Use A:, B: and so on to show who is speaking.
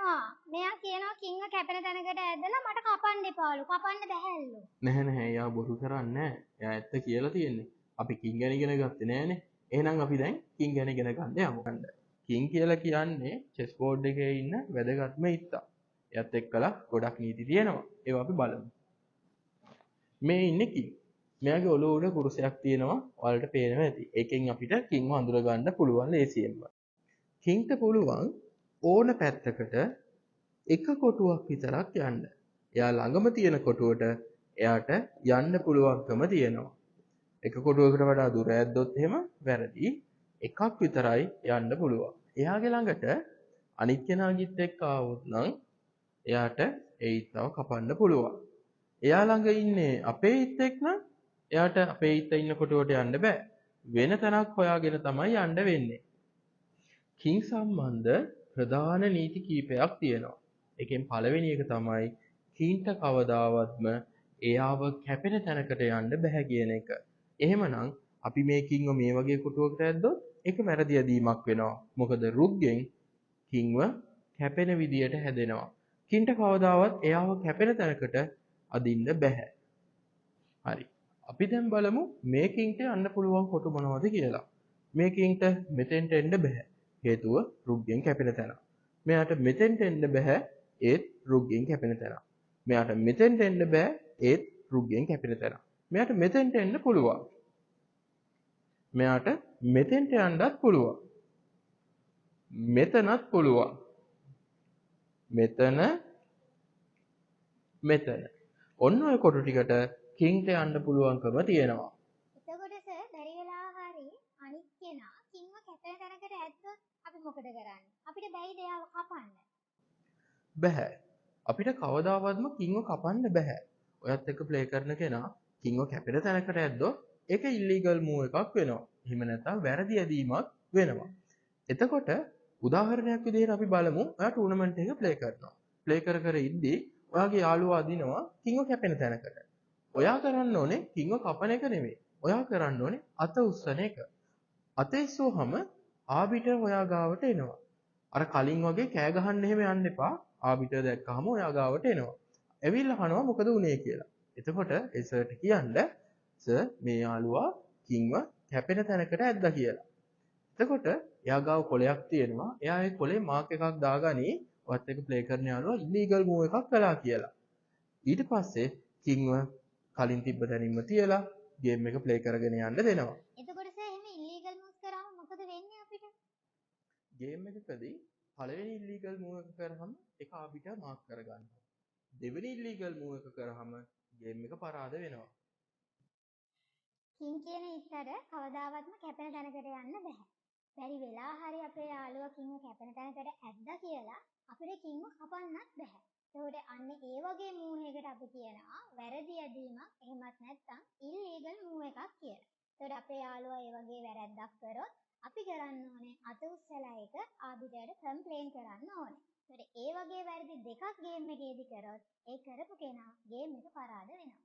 A: කියනවා. මෙයා කියනවා කිංග කැපෙන තැනකට ඇදලා මට කපන්න එපාලු. කපන්න බැහැල්ලු.
B: නැහැ එයා බොරු කරන්නේ නැහැ. එයා ඇත්ත කියලා තියෙන්නේ. අපි කිං ගැන ඉගෙන ගත්තේ නැහනේ. එහෙනම් අපි දැන් කිං ගැන ඉගෙන ගන්න යමු. කිං කියලා කියන්නේ චෙස් බෝඩ් එකේ ඉන්න වැදගත්ම ඉත්තා. එයත් එක්කලා ගොඩක් නීති තියෙනවා. ඒවා අපි බලමු. මේ ඉන්නේ කිං. මෙයාගේ ඔළුව උඩ කුරුසයක් තියෙනවා. ඔයාලට පේනවා ඇති. ඒකෙන් අපිට කිංව අඳුර ගන්න පුළුවන් ලේසියෙන්ම. කිංට පුළුවන් ඕන පැත්තකට එක කොටුවක් විතරක් යන්න. එයා ළඟම තියෙන කොටුවට එයාට යන්න පුළුවන්කම තියෙනවා. එක කොටුවකට වඩා දුර ඇද්දොත් එහෙම වැරදි. එකක් විතරයි යන්න පුළුවන්. එයාගේ ළඟට අනිත් කෙනාගිත් එක්ක ආවොත් නම් එයාට ඒ ඉත්තව කපන්න පුළුවන්. එයා ළඟ ඉන්නේ අපේ ඉත්තෙක් නම් එයාට අපේ ඉත්ත ඉන්න කොටුවට යන්න බෑ. වෙන තැනක් හොයාගෙන තමයි යන්න වෙන්නේ. කිං සම්බන්ධ ප්‍රධාන නීති කීපයක් තියෙනවා. එකෙන් පළවෙනි එක තමයි කින්ට කවදාවත්ම එයාව කැපෙන තැනකට යන්න බෑ කියන එක. එහෙමනම් අපි මේ කින්ව මේ වගේ කොටුවකට ඇද්දොත් ඒක වැරදි ඇදීමක් වෙනවා. මොකද රුක්ගෙන් කින්ව කැපෙන විදියට හැදෙනවා. කින්ට කවදාවත් එයාව කැපෙන තැනකට අදින්න බෑ. හරි. අපි දැන් බලමු මේ කින්ට යන්න පුළුවන් කොටු මොනවද කියලා. මේ කින්ට මෙතෙන්ට එන්න බෑ. හේතුව රුක්ගෙන් කැපෙන තැන. මෙයාට මෙතෙන්ට එන්න බෑ. ඒත් රුක්ගෙන් කැපෙන තැන. මෙයාට මෙතෙන්ට එන්න බෑ. ඒත් රුක්ගෙන් කැපෙන තැන. මෙයාට මෙතෙන්ට එන්න පුළුවන්. මෙයාට මෙතෙන්ට යන්නත් පුළුවන්. මෙතනත් පුළුවන්. මෙතන. ඔන්න ඔය කොටු ටිකට කින්ට යන්න පුළුවන්කම තියෙනවා.
A: එතකොට සර් බැරි වෙලා හරි අනිත් කෙනා කිංව කැපෙන තැනකට ඇද්දොත් අපි මොකද කරන්නේ? අපිට බැයිද එයාව කපන්න?
B: බැහැ. අපිට කවදාවත්ම කින්ව කපන්න බැහැ. ඔයත් එක්ක ප්ලේ කරන කෙනා කින්ව කැපෙන තැනකට ඇද්දොත් ඒක ඉල්ලීගල් මූව් එකක් වෙනවා. එහෙම නැත්නම් වැරදි ඇදීමක් වෙනවා. එතකොට උදාහරණයක් විදිහට අපි බලමු ඔයා ටූර්නමන්ට් එක ප්ලේ කරනවා. ප්ලේ කර ඉද්දී ඔයාගේ යාළුවා අදිනවා කින්ව කැපෙන තැනකට. ඔයා කරන්න ඕනේ කින්ව කපන එක නෙමෙයි. ඔයා කරන්න ඕනේ අත උස්සන එක. අත ඉස්සුවහම ආබිටර් ඔයා ගාවට එනවා. අර කලින් වගේ කෑ ගහන්න එහෙම යන්න එපා. ආබිටර් දැක්කහම ඔයා ගාවට එනවා. ඇවිල්ලා අහනවා මොකද වුනේ කියලා. එතකොට ඒ සර්ට කියන්න සර් මේ යාළුවා කින්ව කැපෙන තැනකට ඇද්දා කියලා. එතකොට එයා ගාව කොලයක් තියෙනවා. එයා ඒ කොලේ මාක් එකක් දාගනි. ඔයත් එක්ක ප්ලේ කරන යාළුවා ඉලීගල් මූව් එකක් කළා කියලා. ඊට පස්සේ කින්ව කලින් තිබ්බ තැනින්ම තියලා ගේම් එක ප්ලේ කරගෙන යන්න දෙනවා.
A: එතකොට සර් එහෙම ඉල්ලීගල් මූව්ස් කරාම මොකද වෙන්නේ අපිට?
B: ගේම් එකකදී පළවෙනි ඉල්ලීගල් මූව් එක කරාම ඒක ආබිටර් මාක් කරගන්නවා. දෙවෙනි ඉල්ලීගල් මූව් එක කරාම ගේම් එක පරාද වෙනවා.
A: කිං කියන ඉත්තර කවදාවත්ම කැපෙන තැනකට යන්න බෑ. බැරි වෙලා හරි අපේ යාළුවා කිංව කැපෙන තැනකට ඇද්දා කියලා අපිට කිංව කපන්නත් බෑ. ඒකට අන්න ඒ වගේ මූව් එකකට අපි කියනවා වැරදි ඇදීමක් එහෙමත් නැත්නම් ඉල්ලීගල් මූව් එකක් කියලා. ඒකට අපේ යාළුවා ඒ වගේ වැරැද්දක් කරොත් අපි කරන්න ඕනේ අත උස්සලා එක ආබිටරට කම්ප්ලේන් කරන්න ඕනේ. ඒකට ඒ වගේ වැරදි දෙකක් ගේම් එකේදී කරොත් ඒ කරපු කෙනා ගේම් එක පරාද වෙනවා.